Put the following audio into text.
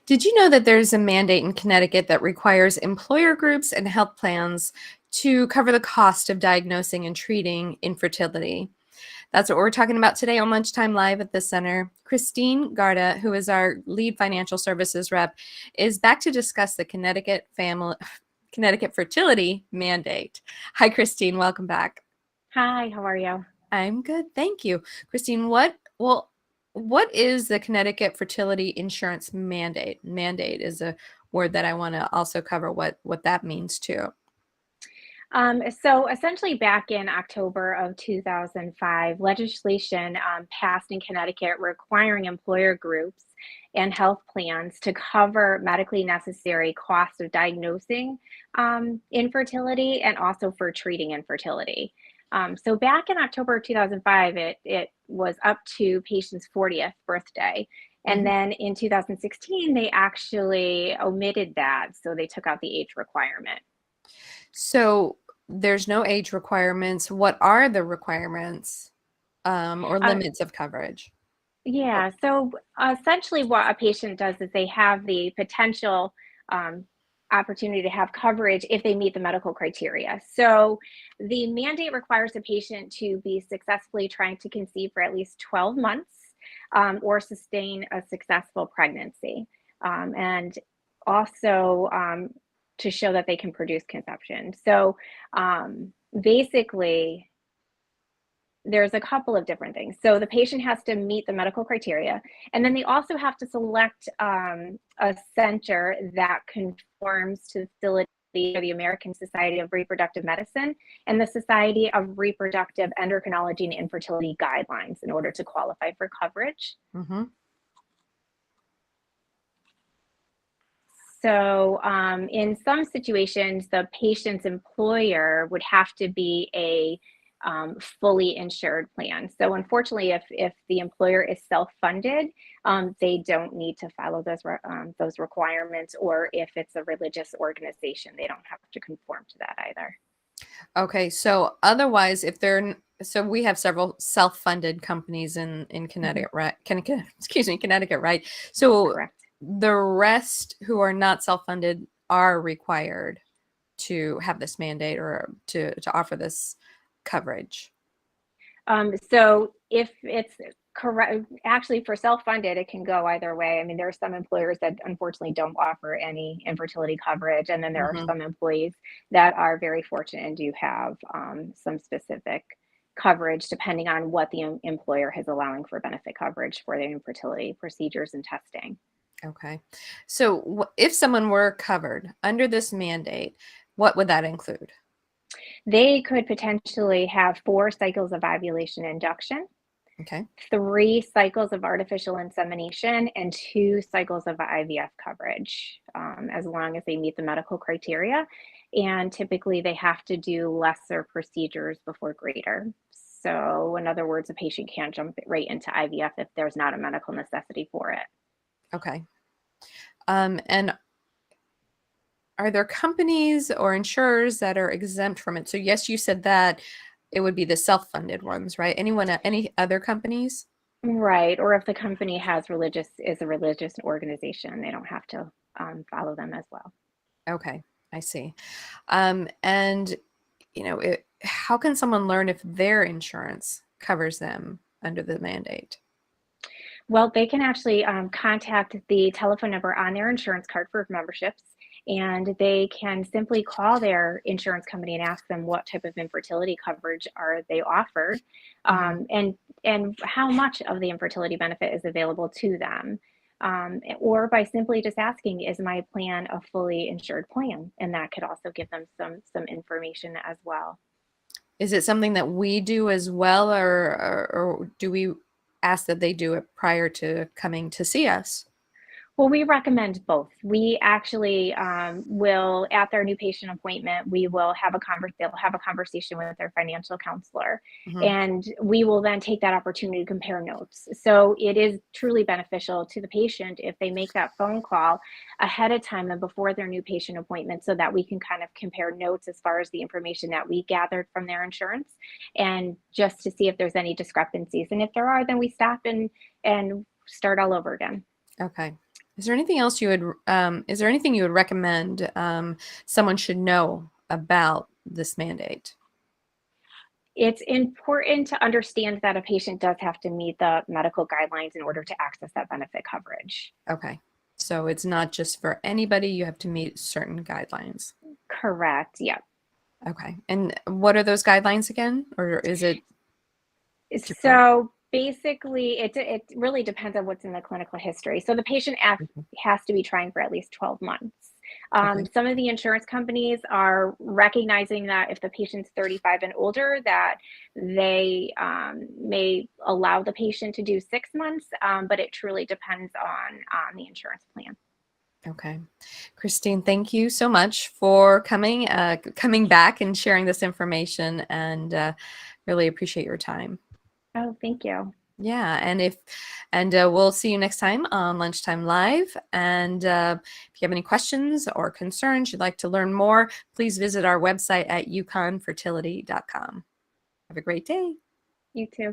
Did you know that there's a mandate in Connecticut that requires employer groups and health plans to cover the cost of diagnosing and treating infertility? That's what we're talking about today on Lunchtime Live at the Center. Christine Guarda, who is our lead financial services rep, is back to discuss the Connecticut fertility mandate. Hi, Christine. Welcome back. Hi, how are you? I'm good, thank you. Christine, what is the Connecticut fertility insurance mandate? Mandate is a word that I want to also cover what that means too. So essentially back in October of 2005, legislation passed in Connecticut requiring employer groups and health plans to cover medically necessary costs of diagnosing infertility and also for treating infertility. So back in October of 2005, it was up to patient's 40th birthday. And then in 2016, they actually omitted that. So they took out the age requirement. So there's no age requirements. What are the requirements or limits of coverage? Yeah, so essentially what a patient does is they have the potential opportunity to have coverage if they meet the medical criteria. So the mandate requires a patient to be successfully trying to conceive for at least 12 months or sustain a successful pregnancy. And also to show that they can produce conception. So basically, there's a couple of different things. So the patient has to meet the medical criteria, and then they also have to select a center that conforms to the facility of the American Society of Reproductive Medicine and the Society of Reproductive Endocrinology and Infertility guidelines in order to qualify for coverage. So in some situations, the patient's employer would have to be a fully insured plan. So unfortunately, if the employer is self-funded, they don't need to follow those requirements, or if it's a religious organization, they don't have to conform to that either. Okay, so otherwise, so we have several self-funded companies in Connecticut, right? Connecticut, right? So Correct. the rest who are not self-funded are required to have this mandate or to offer this coverage. So if it's correct, actually for self-funded, it can go either way. I mean, there are some employers that unfortunately don't offer any infertility coverage. And then there are some employees that are very fortunate and do have some specific coverage depending on what the employer is allowing for benefit coverage for their infertility procedures and testing. Okay. So if someone were covered under this mandate, what would that include? They could potentially have 4 cycles of ovulation induction, Okay. 3 cycles of artificial insemination, and 2 cycles of IVF coverage, as long as they meet the medical criteria. And typically they have to do lesser procedures before greater. So in other words, a patient can't jump right into IVF if there's not a medical necessity for it. Okay. And are there companies or insurers that are exempt from it? So yes, you said that it would be the self-funded ones, right? Any other companies? Right. Or if the company is a religious organization, they don't have to follow them as well. Okay, I see. And how can someone learn if their insurance covers them under the mandate? Well, they can actually contact the telephone number on their insurance card for memberships, and they can simply call their insurance company and ask them what type of infertility coverage are they offered, and how much of the infertility benefit is available to them. Or by simply just asking, is my plan a fully insured plan? And that could also give them some information as well. Is it something that we do as well, or do we ask that they do it prior to coming to see us? Well, we recommend both. We actually will, at their new patient appointment, we will have they'll have a conversation with their financial counselor, and we will then take that opportunity to compare notes. So it is truly beneficial to the patient if they make that phone call ahead of time and before their new patient appointment, so that we can kind of compare notes as far as the information that we gathered from their insurance, and just to see if there's any discrepancies. And if there are, then we stop and start all over again. Okay. Is there anything else you would, is there anything you would recommend someone should know about this mandate? It's important to understand that a patient does have to meet the medical guidelines in order to access that benefit coverage. Okay. So it's not just for anybody, you have to meet certain guidelines. Correct. Yep. Okay. And what are those guidelines again? Or is it different? So basically, it really depends on what's in the clinical history. So the patient has to be trying for at least 12 months. Okay. Some of the insurance companies are recognizing that if the patient's 35 and older, that they may allow the patient to do 6 months, but it truly depends on the insurance plan. Okay. Christine, thank you so much for coming back and sharing this information, and really appreciate your time. Oh, thank you. Yeah, and we'll see you next time on Lunchtime Live. And if you have any questions or concerns, you'd like to learn more, please visit our website at yukonfertility.com. Have a great day. You too.